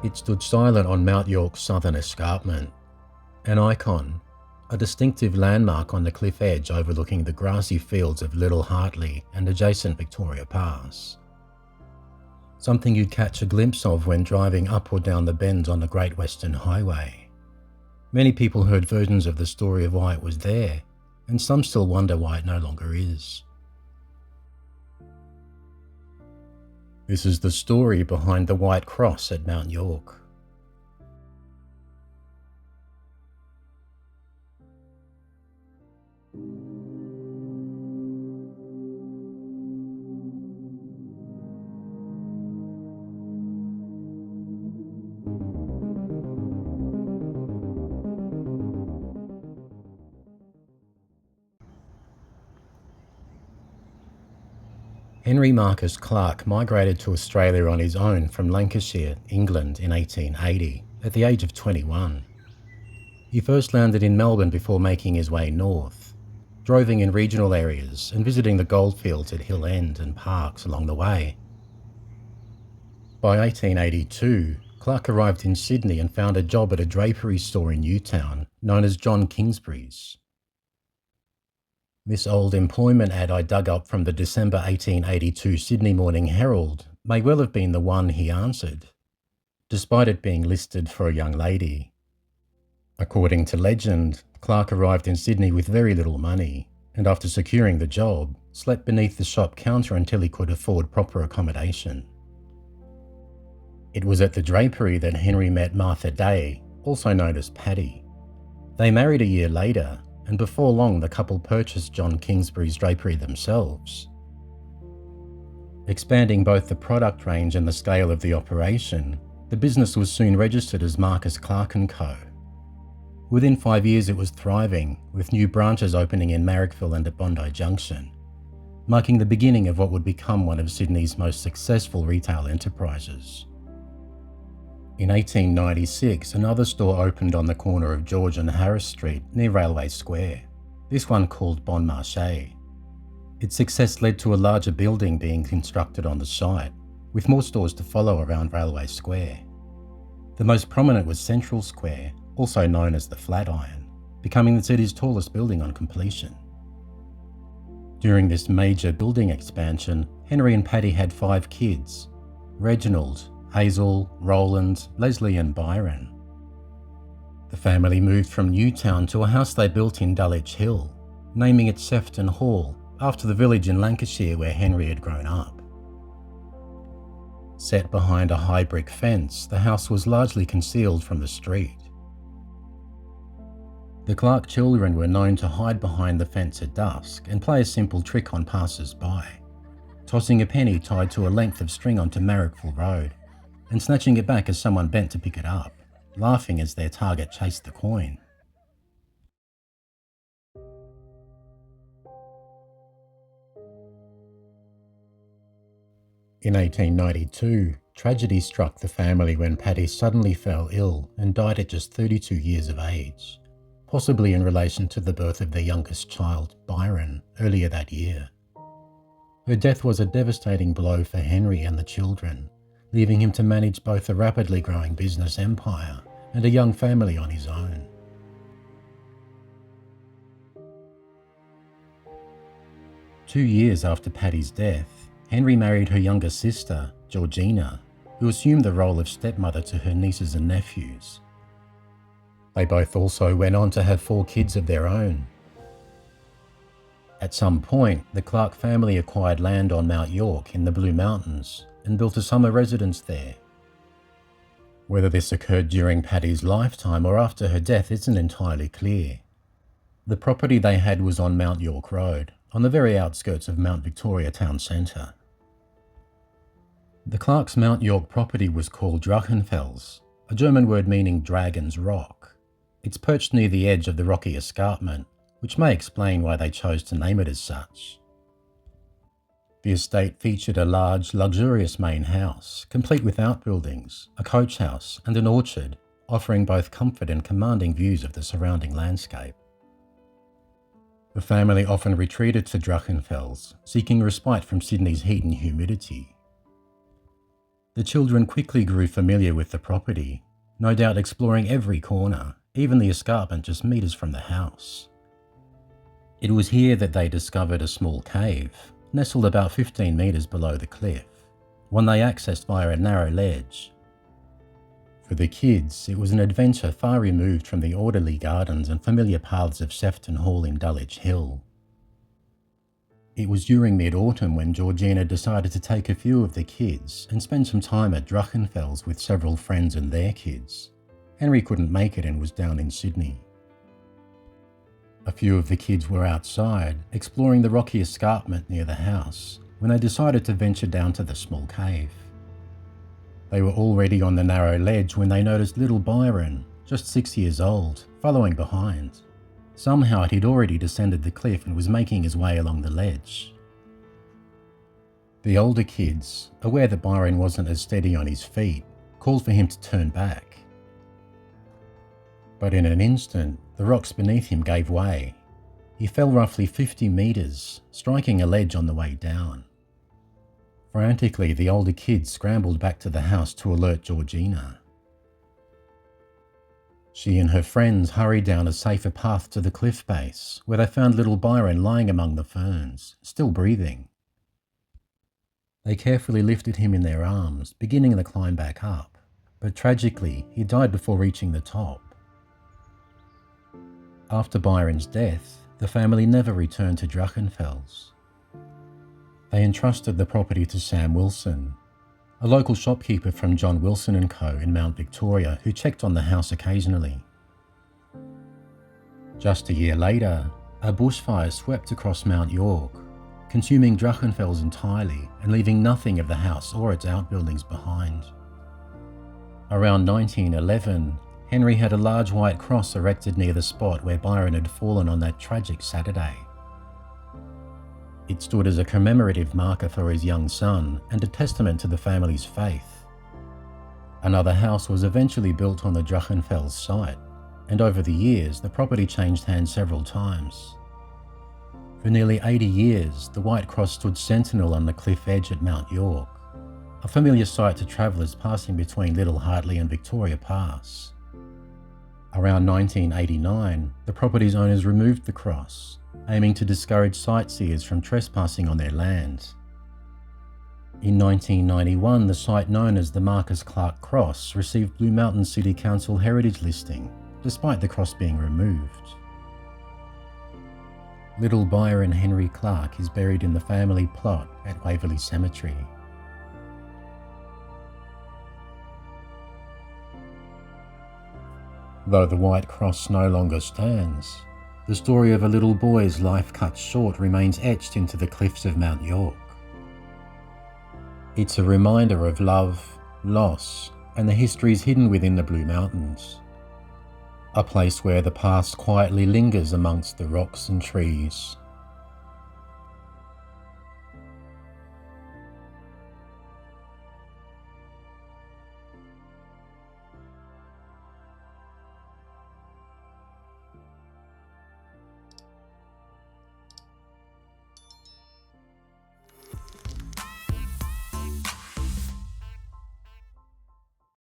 It stood silent on Mount York's southern escarpment, an icon, a distinctive landmark on the cliff edge overlooking the grassy fields of Little Hartley and adjacent Victoria Pass. Something you'd catch a glimpse of when driving up or down the bends on the Great Western Highway. Many people heard versions of the story of why it was there, and some still wonder why it no longer is. This is the story behind the White Cross at Mount York. Henry Marcus Clark migrated to Australia on his own from Lancashire, England in 1880, at the age of 21. He first landed in Melbourne before making his way north, droving in regional areas and visiting the goldfields at Hill End and parks along the way. By 1882, Clark arrived in Sydney and found a job at a drapery store in Newtown, known as John Kingsbury's. This old employment ad I dug up from the December 1882 Sydney Morning Herald may well have been the one he answered, despite it being listed for a young lady. According to legend, Clark arrived in Sydney with very little money, and after securing the job, slept beneath the shop counter until he could afford proper accommodation. It was at the drapery that Henry met Martha Day, also known as Paddy. They married a year later, and before long the couple purchased John Kingsbury's drapery themselves. Expanding both the product range and the scale of the operation, the business was soon registered as Marcus Clark & Co. Within 5 years it was thriving, with new branches opening in Marrickville and at Bondi Junction, marking the beginning of what would become one of Sydney's most successful retail enterprises. In 1896, another store opened on the corner of George and Harris Street near Railway Square, this one called Bon Marché. Its success led to a larger building being constructed on the site, with more stores to follow around Railway Square. The most prominent was Central Square, also known as the Flatiron, becoming the city's tallest building on completion. During this major building expansion, Henry and Paddy had 5 kids: Reginald, Hazel, Roland, Leslie and Byron. The family moved from Newtown to a house they built in Dulwich Hill, naming it Sefton Hall after the village in Lancashire where Henry had grown up. Set behind a high brick fence, the house was largely concealed from the street. The Clark children were known to hide behind the fence at dusk and play a simple trick on passers-by, tossing a penny tied to a length of string onto Marrickville Road and snatching it back as someone bent to pick it up, laughing as their target chased the coin. In 1892, tragedy struck the family when Paddy suddenly fell ill and died at just 32 years of age, possibly in relation to the birth of their youngest child, Byron, earlier that year. Her death was a devastating blow for Henry and the children, leaving him to manage both a rapidly growing business empire and a young family on his own. Two years after Paddy's death, Henry married her younger sister, Georgina, who assumed the role of stepmother to her nieces and nephews. They both also went on to have 4 kids of their own. At some point, the Clark family acquired land on Mount York in the Blue Mountains and built a summer residence there. Whether this occurred during Paddy's lifetime or after her death isn't entirely clear. The property they had was on Mount York Road, on the very outskirts of Mount Victoria town centre. The Clark's Mount York property was called Draenfells, a German word meaning dragon's rock. It's perched near the edge of the rocky escarpment, which may explain why they chose to name it as such. The estate featured a large, luxurious main house, complete with outbuildings, a coach house and an orchard, offering both comfort and commanding views of the surrounding landscape. The family often retreated to Draenfells, seeking respite from Sydney's heat and humidity. The children quickly grew familiar with the property, no doubt exploring every corner, even the escarpment just meters from the house. It was here that they discovered a small cave, nestled about 15 meters below the cliff, one they accessed via a narrow ledge. For the kids, it was an adventure far removed from the orderly gardens and familiar paths of Sefton Hall in Dulwich Hill. It was during mid-autumn when Georgina decided to take a few of the kids and spend some time at Draenfells with several friends and their kids. Henry couldn't make it and was down in Sydney. A few of the kids were outside, exploring the rocky escarpment near the house, when they decided to venture down to the small cave. They were already on the narrow ledge when they noticed little Byron, just 6 years old, following behind. Somehow he'd already descended the cliff and was making his way along the ledge. The older kids, aware that Byron wasn't as steady on his feet, called for him to turn back. But in an instant, the rocks beneath him gave way. He fell roughly 50 meters, striking a ledge on the way down. Frantically, the older kids scrambled back to the house to alert Georgina. She and her friends hurried down a safer path to the cliff base, where they found little Byron lying among the ferns, still breathing. They carefully lifted him in their arms, beginning the climb back up, but tragically, he died before reaching the top. After Byron's death, the family never returned to Draenfells. They entrusted the property to Sam Wilson, a local shopkeeper from John Wilson & Co. in Mount Victoria who checked on the house occasionally. Just a year later, a bushfire swept across Mount York, consuming Draenfells entirely and leaving nothing of the house or its outbuildings behind. Around 1911, Henry had a large white cross erected near the spot where Byron had fallen on that tragic Saturday. It stood as a commemorative marker for his young son and a testament to the family's faith. Another house was eventually built on the Draenfells site, and over the years the property changed hands several times. For nearly 80 years, the White Cross stood sentinel on the cliff edge at Mount York, a familiar sight to travellers passing between Little Hartley and Victoria Pass. Around 1989, the property's owners removed the cross, aiming to discourage sightseers from trespassing on their land. In 1991, the site known as the Marcus Clark Cross received Blue Mountain City Council heritage listing, despite the cross being removed. Little Byron Henry Clark is buried in the family plot at Waverley Cemetery. Though the White Cross no longer stands, the story of a little boy's life cut short remains etched into the cliffs of Mount York. It's a reminder of love, loss, and the histories hidden within the Blue Mountains. A place where the past quietly lingers amongst the rocks and trees.